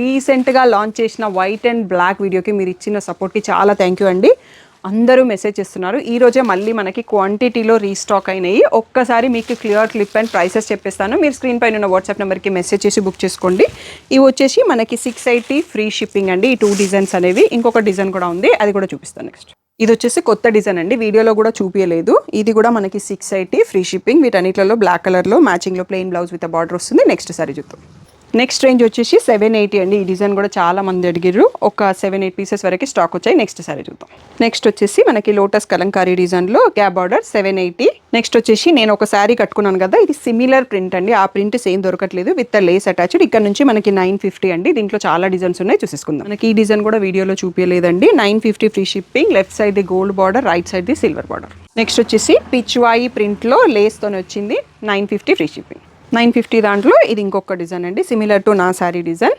రీసెంట్గా లాంచ్ చేసిన white and black వీడియోకి మీరు ఇచ్చిన సపోర్ట్కి చాలా థ్యాంక్ యూ అండి. అందరూ మెసేజ్ చేస్తున్నారు. ఈ రోజే మళ్ళీ మనకి క్వాంటిటీలో రీస్టాక్ అయినాయి. ఒక్కసారి మీకు క్లియర్ క్లిప్ అండ్ ప్రైసెస్ చెప్పేస్తాను. మీరు స్క్రీన్ పైన ఉన్న వాట్సాప్ నెంబర్కి మెసేజ్ చేసి బుక్ చేసుకోండి. ఇవి వచ్చేసి మనకి 680 ఫ్రీ షిప్పింగ్ అండి. ఈ 2 డిజైన్స్ అనేవి. ఇంకొక డిజైన్ కూడా ఉంది, అది కూడా చూపిస్తాను నెక్స్ట్. ఇది వచ్చేసి కొత్త డిజైన్ అండి, వీడియోలో కూడా చూపించలేదు. ఇది కూడా మనకి 680 ఫ్రీ షిప్పింగ్. వీటన్నిటిలో బ్లాక్ కలర్లో మ్యాచింగ్లో ప్లెయిన్ బ్లౌజ్ విత్ బార్డర్ వస్తుంది. నెక్స్ట్ సారీ చూద్దాం. నెక్స్ట్ రేంజ్ వచ్చేసి 780 అండి. ఈ డిజైన్ కూడా చాలా మంది అడిగిర్రు. ఒక 7-8 పీసెస్ వరకు స్టాక్ వచ్చాయి. నెక్స్ట్ సారీ చూద్దాం. నెక్స్ట్ వచ్చేసి మనకి లోటస్ కలంకారీ డిజైన్లో గ్యాప్ బార్డర్ 780. నెక్స్ట్ వచ్చేసి నేను ఒక శారీ కట్టుకున్నాను కదా, ఇది సిమిలర్ ప్రింట్ అండి. ఆ ప్రింట్ సేమ్ దొరకట్లేదు విత్ లేస్ అటాచ్డ్. ఇక్కడ నుంచి మనకి 950 అండి. దీంట్లో చాలా డిజైన్స్ ఉన్నాయి, చూసేసుకుందాం. మనకి ఈ డిజైన్ కూడా వీడియోలో చూపించలేదండి. 950 free shipping. Left side the gold border, right side the silver border. Next వచ్చేసి పిచ్వాయి ప్రింట్లో లేస్తోనే వచ్చింది. 950 ఫ్రీ షిప్పింగ్. 950 దాంట్లో ఇది ఇంకొక డిజైన్ అండి, సిమిలర్ టు నా శారీ డిజైన్.